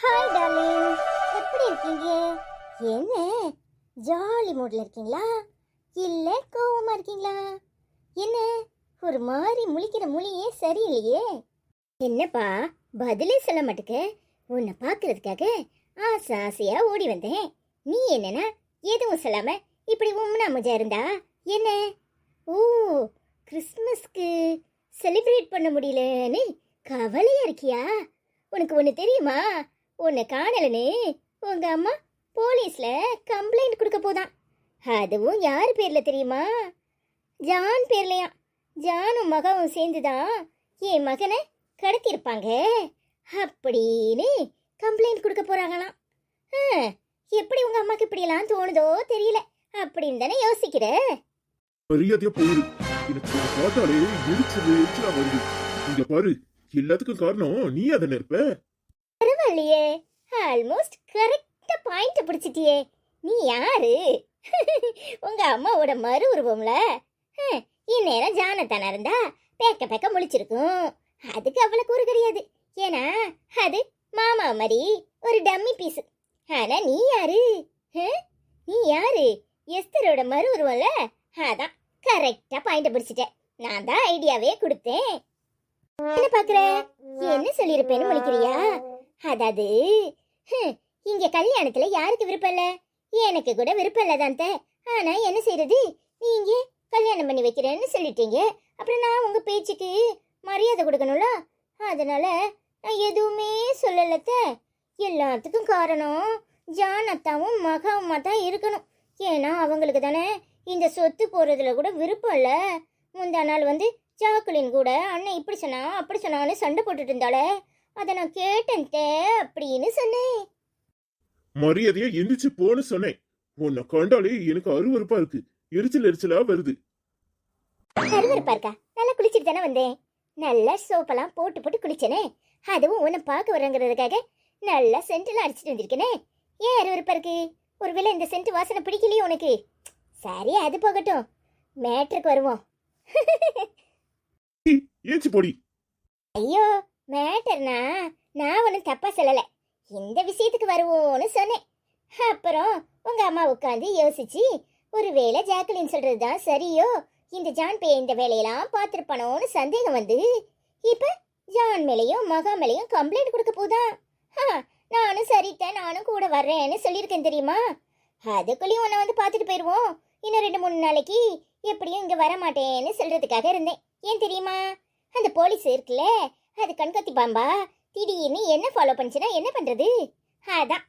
Hi darling, எப்படி இருக்கீங்க? என்ன ஜாலி மூட்ல இருக்கீங்களா இல்ல கோவமா இருக்கீங்களா? என்ன ஒரு மாதிரி முழிக்கிற மொழியே சரியில்லையே. என்னப்பா பதிலே சொல்ல மாட்டேக்க? உன்னை பார்க்கறதுக்காக ஆசையா ஓடி வந்தேன். நீ என்னன்னா எதுவும் சொல்லாம இப்படி உம்னா முஜா இருந்தா என்ன? ஓ, கிறிஸ்மஸ்க்கு செலிப்ரேட் பண்ண முடியலன்னு கவலையா இருக்கியா? உனக்கு ஒன்று தெரியுமா? உன்னை காணலன்னு உங்க அம்மா போலீஸ்ல கம்ப்ளைண்ட் கொடுக்க போதான். அதுவும் யார் பேர்ல தெரியுமா? ஜான் பேர்லையா. ஜானும் மகவும் சேர்ந்துதான் என் மகனை கடத்தியிருப்பாங்க அப்படின்னு கம்ப்ளைண்ட் கொடுக்க போறாங்களாம். எப்படி உங்க அம்மாக்கு இப்படியெல்லாம் தோணுதோ தெரியல. அப்படின்னு தானே யோசிக்கிற? மரியாதையா போயிரு. எனக்கு பார்த்தாலே எரிச்சலா வருது. இங்க பாரு, எல்லாத்துக்கும் காரணம் நீ அதன இருப்ப. பரவாயில்லையே, ஆல்மோஸ்ட் கரெக்டா பாயிண்ட் பிடிச்சிட்டியே. நீ யாரு? உங்க அம்மாவோட மறு உருவம்ல. இந்நேரம் ஜானத்தானா இருந்தா பேக்க முழிச்சிருக்கும். அதுக்கு அவ்வளவு கூறு கிடையாது. ஏன்னா அது மாமா மாதிரி ஒரு டம்மி பீஸ். ஆனா நீ யாரு? நீ யாரு? எஸ்தரோட மறு உருவம்ல. அதான் கரெக்டா பாயிண்ட் பிடிச்சிட்டேன். நான் தான் ஐடியாவே கொடுத்தேன். என்ன பாக்குற? என்ன சொல்லிருப்பேன்னு முழிக்கிறியா? அதாவது இங்க கல்யாணத்துல யாருக்கு விருப்பம் இல்ல? எனக்கு கூட விருப்பம் இல்லதான். ஆனா என்ன செய்யறது? நீங்க கல்யாணம் பண்ணி வைக்கிறேன்னு சொல்லிட்டீங்க. அப்புறம் நான் உங்க பேச்சுக்கு மரியாதை கொடுக்கணும்ல. அதனால நான் எதுவுமே சொல்லலத்த. எல்லாத்துக்கும் காரணம் ஜான் அத்தாவும் மகாவுமா தான் இருக்கணும். ஏன்னா அவங்களுக்கு தானே இந்த சொத்து போறதுல கூட விருப்பம் இல்ல. முந்தா நாள் வந்து ஜாக்குலின் கூட அண்ணன் இப்படி சொன்னா அப்படி சொன்னான்னு சண்டை போட்டுட்டு இருந்தாலே. அதை நான் கேட்டேன் அப்படின்னு சொன்னேன். மரியாதையா எந்திரிச்சு போன்னு சொன்னேன். உன்னை கண்டாலே எனக்கு அருவருப்பா இருக்கு. எரிச்சலா வருது. அருவருப்பா இருக்கா? நல்லா குளிச்சுட்டு தானே வந்தேன். நல்லா சோப்பெல்லாம் போட்டு குளிச்சனே. அதுவும் உன்னை பார்க்க வரங்கிறதுக்காக நல்லா சென்டெல்லாம் அடிச்சுட்டு வந்திருக்கேனே. ஏன் அருவருப்பா இருக்கு? ஒருவேளை இந்த சென்ட் வாசனை பிடிக்கலையே உனக்கு? சரி, அது போகட்டும். மேட்ருக்கு வருவோம். ஏச்சு போடி. ஐயோ, மேட்டர்னா நான் ஒன்றும் தப்பா சொல்லலை. இந்த விஷயத்துக்கு வருவோன்னு சொன்னேன். அப்புறம் உங்க அம்மா உட்காந்து யோசிச்சு ஒருவேளை ஜாக்குலின் சொல்றதுதான் சரியோ, இந்த ஜான் பே இந்த வேலையெல்லாம் பார்த்துருப்பானோன்னு சந்தேகம் வந்து இப்ப ஜான் மேலையும் மகா மேலையும் கம்ப்ளைண்ட் கொடுக்க போதான். நானும் சரித்தான், நானும் கூட வர்றேன்னு சொல்லியிருக்கேன் தெரியுமா? அதுக்குள்ளேயும் உன்னை வந்து பார்த்துட்டு போயிடுவோம். இன்னும் 2-3 நாளைக்கு எப்படியும் இங்க வர மாட்டேன்னு சொல்றதுக்காக இருந்தேன். ஏன் தெரியுமா? அந்த போலீஸ் இருக்குல்ல, அது கண்கத்தி பாம்பா. திடீர்னு என்ன ஃபாலோ பண்ணிச்சுன்னா என்ன பண்றது? அதான்.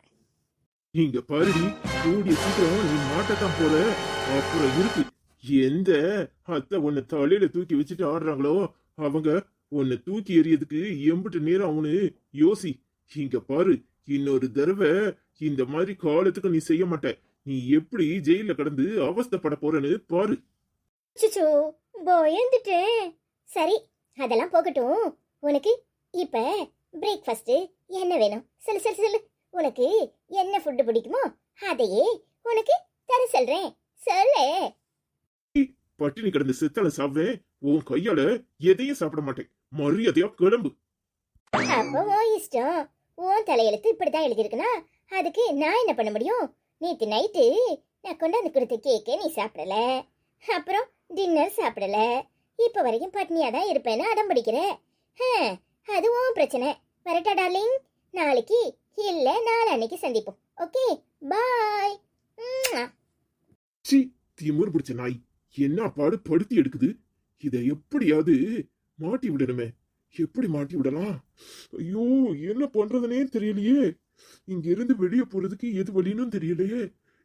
இங்க பாருடி, கூடிய சீக்கிரம் நீ மாட்டத்தான் போற. அப்புறம் இருக்கு, எந்த அத்தை உன்னை தலையில தூக்கி வச்சுட்டு ஆடுறாங்களோ அவங்க உன்னை தூக்கி எறியதுக்கு எம்பிட்டு நேரம் அவனு யோசி. இங்க பாரு, இன்னொரு தடவை இந்த மாதிரி காலத்துக்கு நீ செய்ய மாட்ட. நீ எப்படி ஜெயில கடந்து அவஸ்தைப்பட போறன்னு பாரு. சுச்சோ, பயந்துட்டேன். சரி, அதெல்லாம் போகட்டும். உனக்கு இப்ப பிரேக்ஃபாஸ்ட் என்ன வேணும்? சொல்லு. உனக்கு என்ன ஃபுட்டு பிடிக்குமோ அதையே உனக்கு தர சொல்றேன். சொல்லு. பட்டினி கிடந்து செத்தால சாப்பிடுவேன். உன் கையால எதையும் சாப்பிட மாட்டேன். மரியாதையா கிளம்பு. அப்போ உன் இஷ்டம். உன் தலையெழுத்து இப்படிதான் எழுதியிருக்குன்னா அதுக்கு நான் என்ன பண்ண முடியும்? நேற்று நைட்டு நான் கொண்டாந்து கொடுத்த கேக்கு நீ சாப்பிடல, அப்புறம் டின்னர் சாப்பிடல. இப்ப வரைக்கும் பட்னியா தான் இருப்பேன்னு அடம் பிடிக்கிற. அதுவும் பிரச்சனை. வரட்டா டார்லிங்? நாளைக்கு இல்ல நாளன்னைக்கு சந்திப்போம். ஓகே, பாய். சி, திமிர் பிடிச்ச நாய் என்ன பாடு படுத்தி எடுக்குது. இதை எப்படியாவது மாட்டி விடணுமே. எப்படி மாட்டி விடலாம்? ஐயோ, என்ன பண்றதுனே தெரியலையே. இங்க இருந்து வெளியே போறதுக்கு எது வழின்னு தெரியலையே.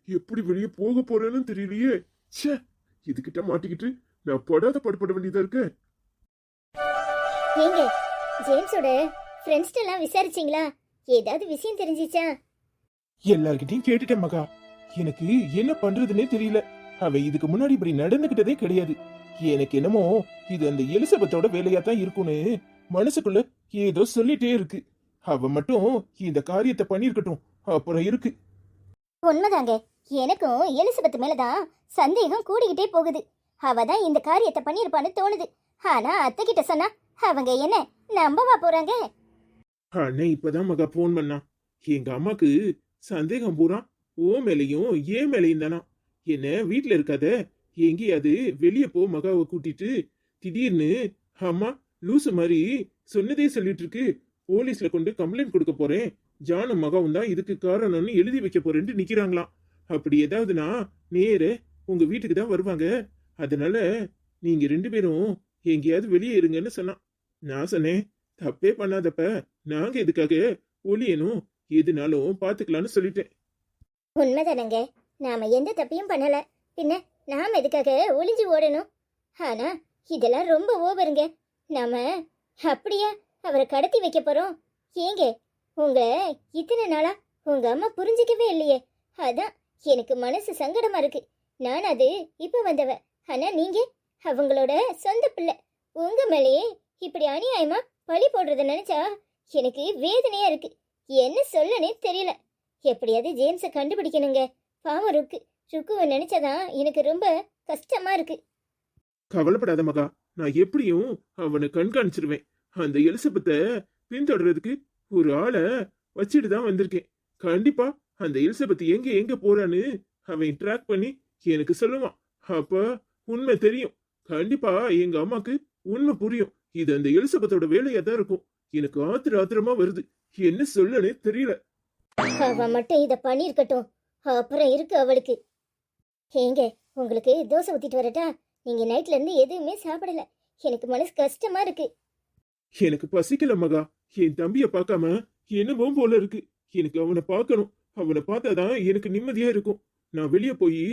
எப்படி வெளியே போக போறேன்னு தெரியலையே. ச்சே, இதுகிட்ட மாட்டிக்கிட்டு நான் படாத படுபட வேண்டியதா இருக்கு. ஏங்க, ஜேம்ஸோட ஃப்ரெண்ட்ஸ் எல்லாம் விசாரிச்சீங்களா? ஏதாவது விஷயம் தெரிஞ்சிச்சா? எல்லார்கிட்டயும் கேட்டுட்டேன் மகா. எனக்கு என்ன பண்றதுன்னே தெரியல. அவ இதுக்கு முன்னாடி இப்படி நடந்துகிட்டதே கிடையாது. எனக்கு என்னமோ இது அந்த எலிசபெத்தோட வேலையா தான் இருக்கும்னு மனசுக்குள்ள ஏதோ சொல்லிட்டே இருக்கு. அவ மட்டும் இந்த காரியத்தை பண்ணிருக்கட்டும், அப்புறம் இருக்கு. உண்மைதாங்க, எனக்கும் எலிசபெத் மேலதான் சந்தேகம் கூடிக்கிட்டே போகுது. அவ தான் இந்த காரியத்தை பண்ணிருப்பான்னு தோணுது. ஆனா அத்தை கிட்ட சொன்னா அவங்க என்ன நம்பவா போறாங்க? அண்ணே இப்பதான் மகா போன் பண்ணா. எங்க அம்மாக்கு சந்தேகம் பூரா ஓ மேலையும் ஏன் மேலையும் தானா. என்ன வீட்டுல இருக்காத, எங்கேயாவது வெளியே போ மகாவை கூட்டிட்டு. திடீர்னு அம்மா லூசு மாதிரி சொன்னதே சொல்லிட்டு இருக்கு. போலீஸ்ல கொண்டு கம்ப்ளைண்ட் கொடுக்க போறேன், ஜானும் மகாவும் தான் இதுக்கு காரணம்னு எழுதி வைக்க போறேன்ட்டு நிக்கிறாங்களாம். அப்படி ஏதாவதுனா நேர உங்க வீட்டுக்கு தான் வருவாங்க. அதனால நீங்க 2 பேரும் எங்கேயாவது வெளியே இருங்கன்னு சொன்னான். நான் சொன்னேன், தப்பே பண்ணாதப்ப நாங்க எதுக்காக ஒளியனும், எதுனாலும் பாத்துக்கலாம்னு சொல்லிட்டேன். உண்மைதானங்க, நாம எந்த தப்பையும் பண்ணல, பின்ன நாம எதுக்காக ஒளிஞ்சு ஓடணும்? ஆனா இதெல்லாம் ரொம்ப ஓவருங்க. நாம அப்படியா அவரை கடத்தி வைக்க போறோம்? ஏங்க உங்களை இத்தனை நாளா உங்க அம்மா புரிஞ்சிக்கவே இல்லையே, அதான் எனக்கு மனசு சங்கடமா இருக்கு. நான் அது இப்ப வந்தவ, ஆனா நீங்க அவங்களோட சொந்த பிள்ளை. உங்க மேலேயே இப்படி அநியாயமா பழி போடுறத நினைச்சா எனக்கு வேதனையா இருக்கு. என்ன சொல்லனே தெரியல. எப்படியாவது ஜேம்ஸை கண்டுபிடிக்கணுங்க. பாவம் ருக்குவை நினைச்சாதான் எனக்கு ரொம்ப கஷ்டமா இருக்கு. கவலைப்படாத மகா, நான் எப்படியும் அவனை கண்காணிச்சிருவேன். அந்த எலிசபெத்தை பின்தொடர்றதுக்கு ஒரு ஆளை வச்சுட்டு தான் வந்திருக்கேன். கண்டிப்பா அந்த எலிசபெத் எங்க எங்க போறான்னு அவன் ட்ராக் பண்ணி எனக்கு சொல்லுவான். அப்ப உண்மை தெரியும். கண்டிப்பா எங்க அம்மாக்கு உண்மை புரியும். இது அந்த எலிசபெத்தோட வேலையா தான் இருக்கும். எனக்கு ஆத்திரமா வருது, என்ன சொல்லனே தெரியல. அவ மட்டும் இத பண்ணிருக்கட்டும், அப்புறம் இருக்கு அவளுக்கு. ஏங்க உங்களுக்கு தோசை ஊத்திட்டு வரட்டா? நீங்க நைட்ல இருந்து எதுவுமே சாப்பிடல, எனக்கு மனசு கஷ்டமா இருக்கு. எனக்கு பசிக்கல மகா, என் தம்பிய பார்க்காம என்னமோ போல இருக்கு. எனக்கு அவனை பார்க்கணும். அவனை பார்த்தாதான் எனக்கு நிம்மதியா இருக்கும். நான் வெளியே போய்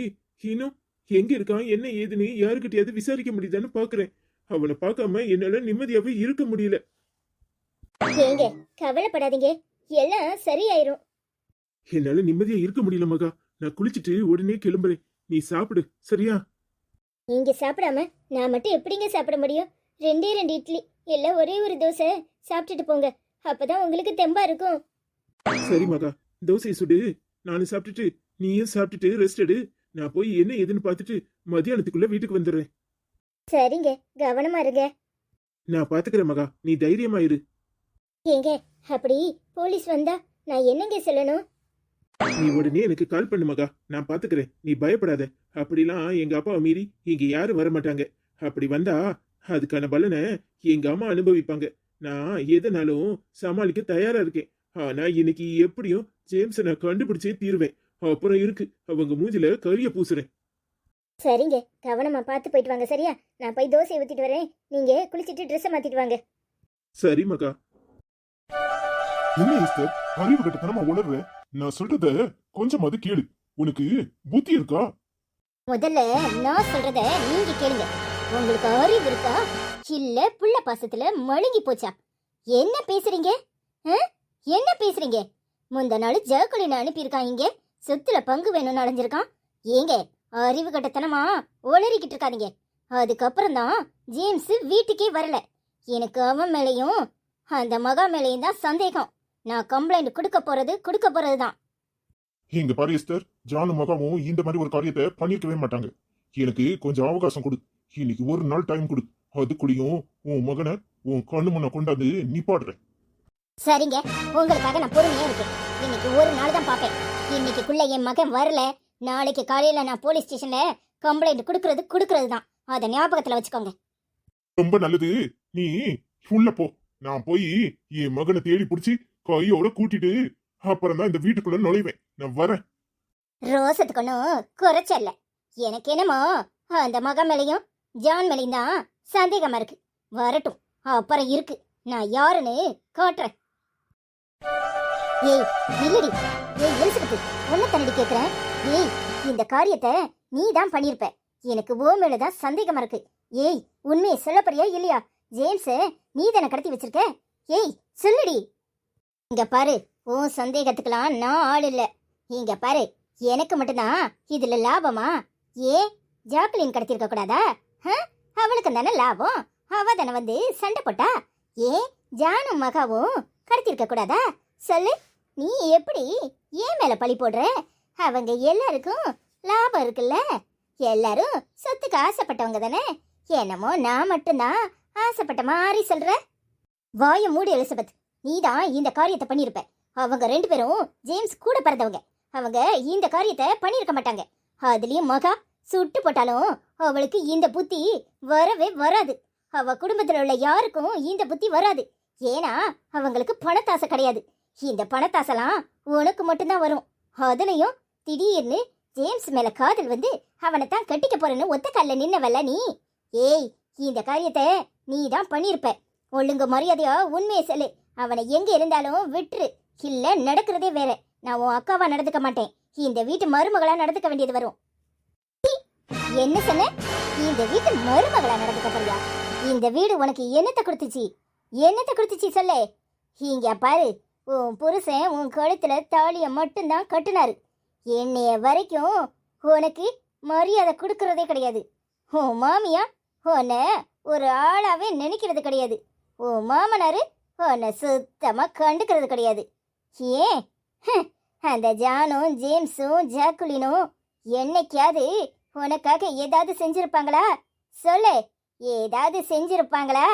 இன்னும் எங்க இருக்கான் என்ன ஏதுன்னு யாருக்கிட்டையாவது விசாரிக்க முடியுதான்னு பாக்குறேன். அவனை பார்க்காம என்னால நிம்மதியாவே இருக்க முடியல. ஏங்க கவலைப்படாதீங்க, எல்லாம் சரியாயிரும். என்னால நிம்மதியா இருக்க முடியல மகா. நான் குளிச்சுட்டு உடனே கிளம்புறேன், நீ சாப்பிடு சரியா? நீங்க சாப்பிடாம நான் மட்டும் எப்படிங்க சாப்பிட முடியும்? 2 இட்லி இல்ல ஒரே ஒரு தோசை சாப்பிட்டுட்டு போங்க, அப்பதான் உங்களுக்கு தெம்பா இருக்கும். சரி மகா, தோசை சுடு, நானும் சாப்பிட்டுட்டு நீயும் சாப்பிட்டுட்டு ரெஸ்ட் எடு. நான் போய் என்ன ஏதுன்னு பார்த்துட்டு மத்தியானத்துக்குள்ள வீட்டுக்கு வந்துடுறேன். சரிங்க, கவனமா இருங்க. நான் பாத்துக்கிறேன் மகா, நீ தைரியமா இரு. ஏங்க அப்படி போலீஸ் வந்தா நான் என்னங்க சொல்லணும்? நீ உடனே எனக்கு கால் பண்ணு மகா, நான் பாத்துக்கிறேன், நீ பயப்படாத. அப்படிலாம் எங்க அப்பாவை மீறி இங்க யாரும் வரமாட்டாங்க. அப்படி வந்தா அதுக்கான பலனை எங்க அம்மா அனுபவிப்பாங்க. நான் எதனாலும் சமாளிக்க தயாரா இருக்கேன். ஆனா இன்னைக்கு எப்படியும் ஜேம்ஸை நான் கண்டுபிடிச்சே தீருவேன். அப்புறம் இருக்கு, அவங்க மூஞ்சில கரிய பூசுறேன். சரிங்க, கவனமா பார்த்து போயிட்டு வாங்க சரியா? நான் போய் தோசையை ஊத்திட்டு வரேன், நீங்க குளிச்சிட்டு ட்ரெஸ்ஸை மாத்திட்டு வாங்க. சரி மகா. என்ன ஈஸ்டர், அறிவு கட்டத்தனமா உணர்ற? நான் சொல்றத கொஞ்சமாவது கேளு. உனக்கு புத்தி இருக்கா? முதல்ல நான் சொல்றத நீங்க கேளுங்க. உங்களுக்கு அறிவு இருக்கா இல்ல புள்ள பாசத்துல மழுங்கி போச்சா? என்ன பேசுறீங்க? என்ன பேசுறீங்க? முந்த நாள் ஜெயக்குலினை அனுப்பியிருக்கான், இங்க சொத்துல பங்கு வேணும்னு அடைஞ்சிருக்கான். ஏங்க அறிவு கட்டத்தனமா உளறிக்கிட்டு இருக்காதீங்க. அதுக்கப்புறம் தான் ஜேம்ஸ் வீட்டுக்கே வரல. எனக்கு அவன் மேலையும் அந்த மகா மேலையும் தான் சந்தேகம். நான் கம்ப்ளைண்ட் கொடுக்க போறது தான். இங்க பாரு ஈஸ்டர், ஜானும் மகாவும் இந்த மாதிரி ஒரு காரியத்தை பண்ணிருக்கவே மாட்டாங்க. எனக்கு கொஞ்சம் அவகாசம் கொடு. இன்னைக்கு ஒரு நாள் டைம் கொடு. அதுக்குள்ளேயும் உன் மகனை உன் கண்ணு முன்ன கொண்டாந்து நிப்பாடுறேன். சரிங்க, உங்களுக்காக நான் பொறுமையா இருக்கேன். இன்னைக்கு ஒரு நாள் தான் பாப்பேன். இன்னைக்குள்ள என் மகன் வரல, நாளைக்கு காலையில நான் போலீஸ் ஸ்டேஷன்ல கம்ப்ளைண்ட் கொடுக்கறது தான். அதை ஞாபகத்துல வச்சுக்கோங்க. ரொம்ப நல்லது, நீ உள்ள போ. நான் போய் என் மகனை தேடி பிடிச்சி கையோட கூட்டிட்டு அப்புறம் தான் இந்த வீட்டுக்குள்ள நுழைவேன். நான் வரேன். ரோசத்துக்கு ஒன்றும் குறைச்சல்ல. எனக்கு என்னமோ அந்த மகன் மேலையும் ஜான் மேலையும் தான் சந்தேகமா இருக்கு. வரட்டும், அப்புறம் இருக்கு, நான் யாருன்னு காட்டுறேன். ஏய் இல்லடி, ஏய் எலிசபெத், ஒன்ன தண்ணி கேக்குறேன். ஏய் இந்த காரியத்தை நீ தான் பண்ணிருப்ப. எனக்கு ஓ மேலதான் சந்தேகமா இருக்கு. ஏய் உண்மையை சொல்ல போறியா இல்லையா? ஜேம்ஸ நீ தானே கடத்தி வச்சிருக்க? ஏய் சொல்லுடி. இங்க பாரு, உன் சந்தேகத்துக்கெல்லாம் நான் ஆள் இல்ல. இங்க பாரு, எனக்கு மட்டும்தான் இதுல லாபமா? ஜாக்லின் கடத்திருக்க கூடாதா? அவளுக்கு தானே லாபம். அவ தானே வந்து சண்டை போட்டா. ஜானும் மகாவும் கடத்திருக்க கூடாதா? சொல்லு, நீ எப்படி ஏன் மேல பழி போடுற? அவங்க எல்லாருக்கும் லாபம் இருக்குல்ல. எல்லாரும் சொத்துக்கு ஆசைப்பட்டவங்க தானே. என்னமோ நான் மட்டும்தான் ஆசைப்பட்ட மாதிரி சொல்ற. வாய மூடு எலிசபெத், நீதான் இந்த காரியத்தை பண்ணிருப்ப. அவங்க 2 பேரும் ஜேம்ஸ் கூட பிறந்தவங்க. அவங்க இந்த காரியத்தை பண்ணியிருக்க மாட்டாங்க. அதுலயும் மகா சுட்டு போட்டாலும் அவளுக்கு இந்த புத்தி வரவே வராது. அவ குடும்பத்துல உள்ள யாருக்கும் இந்த புத்தி வராது. ஏன்னா அவங்களுக்கு பணத்தாசை கிடையாது. இந்த பணத்தாசெல்லாம் உனக்கு மட்டும்தான் வரும். அதுலயும் திடீர்னு ஜேம்ஸ் மேல காதல் வந்து அவனை தான் கட்டிக்க போறேன்னு ஒத்த கல்ல நின்னவல்ல நீ. ஏய், இந்த காரியத்தை நீ தான் பண்ணியிருப்ப. ஒழுங்கு மரியாதையா உண்மையை சொல்லு. அவனை எங்க இருந்தாலும் விட்டுரு. இல்ல நடக்கிறதே வேற. நான் உன் அக்காவா நடந்துக்க மாட்டேன். இந்த வீட்டு மருமகளா நடந்துக்க வேண்டியது வரும். என்ன சொன்ன? இந்த வீட்டு மருமகளா நடந்துக்க போறியா? இந்த வீடு உனக்கு என்னத்தை கொடுத்துச்சு? என்னத்தை கொடுத்துச்சு சொல்லு. இங்க பாரு, உன் புருஷன் உன் கழுத்துல தாலிய மட்டும்தான் கட்டுனாரு. என்னைய வரைக்கும் உனக்கு மரியாதை கொடுக்கறதே கிடையாது. உன் மாமியா உன்னை ஒரு ஆளாவே நினைக்கிறது கிடையாது. உன் மாமனாரு உன்னை சுத்தமா கண்டுக்கிறது கிடையாது. ஏன் அந்த ஜானும் ஜேம்ஸும் ஜாக்குலினும் என்னைக்காவது உனக்காக ஏதாவது செஞ்சிருப்பாங்களா? சொல்லு, ஏதாவது செஞ்சிருப்பாங்களா?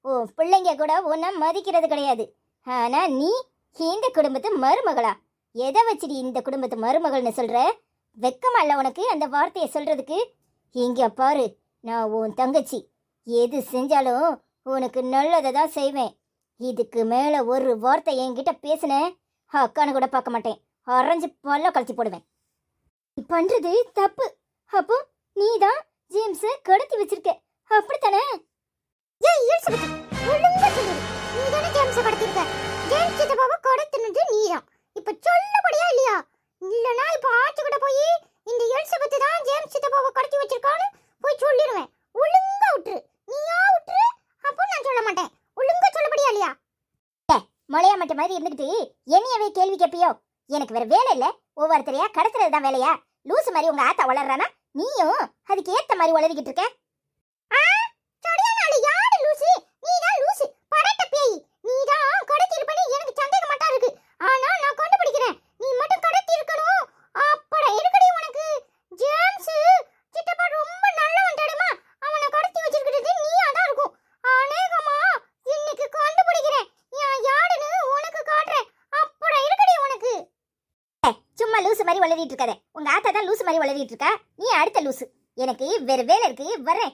உன் பிள்ளைங்க கூட உன்னை மதிக்கிறது கிடையாது. ஆனா நீ இந்த குடும்பத்து மருமகளா? எதை வச்சுடி இந்த குடும்பத்து மருமகள்னு சொல்ற? வெக்கமா இல்ல உனக்கு அந்த வார்த்தையை சொல்றதுக்கு? இங்க பாரு, நான் உன் தங்கச்சி. எது செஞ்சாலும் உனக்கு நல்லதை தான் செய்வேன். இதுக்கு மேல ஒரு வார்த்தை என்கிட்ட பேசுனேன், அக்கானு கூட பார்க்க மாட்டேன். அரைஞ்சு பல்ல கழிச்சு போடுவேன். நீ பண்றது தப்பு. அப்போ நீ தான் ஜேம்ஸை கடத்தி வச்சிருக்க, அப்படித்தானே? ஏய் எலிசபெத், ஒழுங்கா சொல்லு. நீ தானே ஜேம்ஸை கடத்திருக்க. ஜேம்ஸ் சித்தப்பாவை கடத்தினது நீதான். இப்ப சொல்லபடியா இல்லையா? இல்லனா இப்ப ஆச்சு கூட போய் இந்த எலிசபெத் தான் ஜேம்ஸ் சித்தப்பாவை கடத்தி வச்சிருக்கான்னு போய் சொல்லிடுவேன். ஒழுங்கா விட்டுரு. நீயா விட்டுரு. அப்போ நான் சொல்ல மாட்டேன். ஒழுங்கா சொல்லபடியா இல்லையா? மலையா மட்ட மாதிரி இருந்துகிட்டு என்னையவே கேள்வி கேப்பியோ? எனக்கு வேற வேலை இல்ல. ஒவ்வொருத்தரையா கடத்துறது தான் வேலையா? லூசு மாதிரி உங்க ஆத்தா வளர்றானா, நீயும் அதுக்கு ஏத்த மாதிரி வளரிக்கிட்டு இருக்க. யாரு லூசு? நீதான் லூசு, பரட்ட பேய். நீதான் கடத்தி இருப்பனே எனக்கு சந்தேகம் மாட்டா இருக்கு. ஆனா நான் கண்டுபிடிக்கிறேன். நீ மட்டும் கடத்தி இருக்கணும். அப்பட இருக்கடி உனக்கு. ஜேம்ஸ் சித்தப்பா ரொம்ப நல்லவன் தெரியுமா? அவனை கடத்தி வச்சிருக்கிறது நீயா தான் இருக்கும். அநேகமா இன்னைக்கு கண்டுபிடிக்கிறேன். யாருன்னு உனக்கு காட்டுறேன். அப்பட இருக்கடி உனக்கு. சும்மா லூசு மாதிரி வளரிட்டு இருக்காத. உங்க ஆத்தா தான் லூசு மாதிரி வளரிட்டு இருக்கா. நீ அடுத்த லூசு. எனக்கு வேற வேலை இருக்கு, வரேன்.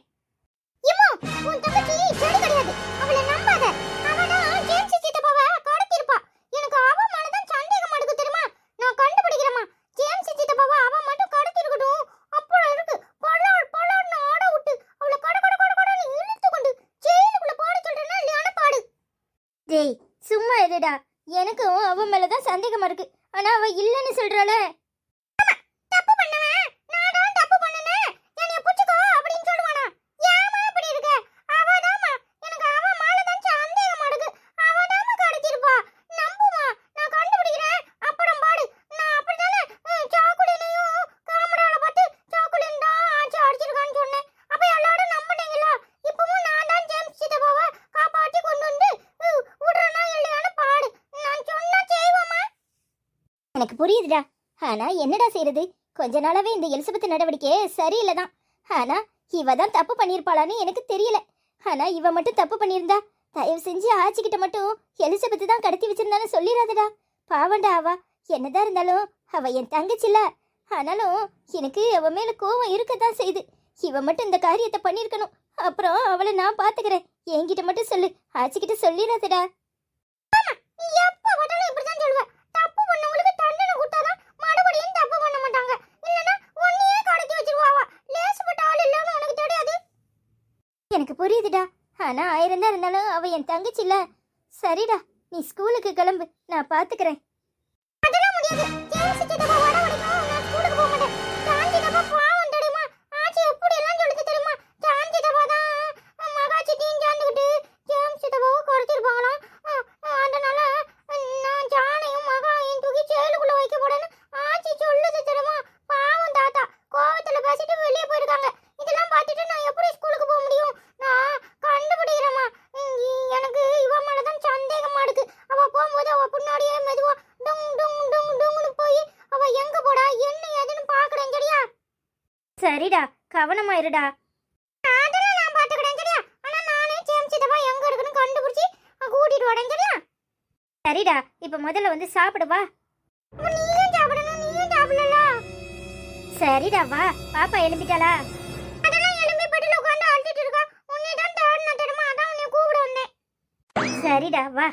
இம்மா, உன் தங்கச்சி சரி கிடையாது. அவளை நம்பாத. அவதான் ஜேம்ஸ் சித்தப்பாவை கடத்தி இருப்பா. எனக்கு அவ மேல தான் சந்தேகமா இருக்கு தெரியுமா? நான் கண்டுபிடிக்கிறேம்மா. ஜேம்ஸ் சித்தப்பாவை அவ மட்டும் கடத்தி இருக்கட்டும். அப்புறம் இருக்கு பலார் பலார்னு ஆட விட்டு அவளை கட கட கட கடன்னு இழுத்து கொண்டு ஜெயிலுக்குள்ள போட சொல்றேன்னா இல்லையான பாடு. டேய் சும்மா இருடா. எனக்கும் அவ மேல தான் சந்தேகமா இருக்கு. ஆனா அவ இல்லன்னு சொல்றாளே. தப்பு பண்ணவன் நான் தான் தப்பு பண்ணனே. என்னைய புடிச்சுக்கோ அப்படினு சொல்லுவானா? ஏமா இப்படி இருக்க? அவதாமா எனக்கு அவ மேல தான் சந்தேகமா இருக்கு. அவதாமா கடத்திருப்பா. நம்புமா? நான் கண்டுபிடிக்கிறேன். அப்புறம் பாடு. நான் அப்படிதானே சாக்குலினையும் காமரால பார்த்து சாக்குலின் தான் ஆச்சு அடிச்சிருக்கான்னு சொன்னேன். அப்ப எல்லாரும் நம்பிட்டீங்களா? இப்பவும் நான் தான் ஜேம்ஸ் சித்தப்பாவை காப்பாத்தி கொண்டு வந்து விடுறனா இல்லையான்னு பாடு. நான் சொன்னா செய்வோமா? எனக்கு புரியுதுடா. ஆனா என்னடா செய்யறது? கொஞ்ச நாளாவே இந்த எலிசபெத் நடவடிக்கை சரியில்லை தான். ஆனா இவ தான் தப்பு பண்ணியிருப்பாளான்னு எனக்கு தெரியல. ஆனா இவ மட்டும் தப்பு பண்ணியிருந்தா தயவு செஞ்சு ஆச்சிக்கிட்ட மட்டும் எலிசபெத் தான் கடத்தி வச்சிருந்தான்னு சொல்லிடாதடா. பாவண்டா அவ. என்னதான் இருந்தாலும் அவ என் தங்கச்சில்ல. ஆனாலும் எனக்கு அவ மேல கோவம் இருக்கத்தான் செய்யுது. இவ மட்டும் இந்த காரியத்தை பண்ணியிருக்கணும். அப்புறம் அவளை நான் பாத்துக்கிறேன். என்கிட்ட மட்டும் சொல்லு, ஆச்சிக்கிட்ட சொல்லிடாதடா. நீ எப்ப வட்டாலும் இப்படிதான் சொல்லுவ. தப்பு பண்ணவங்களுக்கு தண்டனை கொடுத்தாதான் மறுபடியும் தப்பு பண்ண மாட்டாங்க. இல்லனா ஒன்னையே கடத்தி வச்சிருவாவ. லேசுப்பட்ட ஆள் இல்லன்னு உனக்கு தெரியாது. எனக்கு புரியுதுடா. ஆனா ஆயிரம் தான் இருந்தாலும் அவ என் தங்கச்சி இல்ல. சரிடா, நீ ஸ்கூலுக்கு கிளம்பு, நான் பாத்துக்கிறேன். அதெல்லாம் முடியாது. ஜேம்ஸ் சித்தப்பா வர வரைக்கும் நான் ஸ்கூலுக்கு போக மாட்டேன். ஜான் சித்தப்பா பாவம் தெரியுமா? ஆச்சி எப்படி எல்லாம் சொல்லுது தெரியுமா? ஜான் சித்தப்பா தான் மகாச்சிட்டையும் சேர்ந்துக்கிட்டு ஜேம்ஸ் சித்தப்பாவை கடத்திருப்பாங்களாம். அதனால நான் ஜானையும் மகாவையும் தூக்கி ஜெயிலுக்குள்ள வைக்க போறேன்னு ஆச்சி சொல்லுது தெரியுமா? பாவம் தாத்தா கோவத்துல பேசிட்டு வெளியே போயிருக்காங்க. இதெல்லாம் பார்த்துட்டு நான் எப்படி ஸ்கூலுக்கு போக முடியும்? நான் கண்டுபிடிக்கிறேம்மா. எனக்கு இவ மேலதான் சந்தேகமா இருக்கு. அவ போகும்போது அவ பின்னாடியே மெதுவா டுங் டுங் டுங் டுங்னு போய் அவ எங்க போடா என்ன ஏதுன்னு பாக்குறேன். சரியா? சரிடா, கவனமா இருடா. அதெல்லாம் நான் பாத்துக்கிறேன். சரியா? ஆனா நானே ஜேம்ஸ் சித்தப்பா எங்க இருக்குன்னு கண்டுபிடிச்சி கூட்டிட்டு வரேன். சரியா? சரிடா இப்ப முதல்ல வந்து சாப்பிடு வா. நீயும் சாப்பிடணும், நீயும் சாப்பிடல. சரிடா வா. பாப்பா எழும்பிட்டாளா? அதெல்லாம் எழும்பி பட்டில உட்கார்ந்து அழுத்திட்டு இருக்கா. உன்னை தான் தேடினா தெரியுமா, அதான் உன்னை கூப்பிட வந்தேன். சரிடா வா.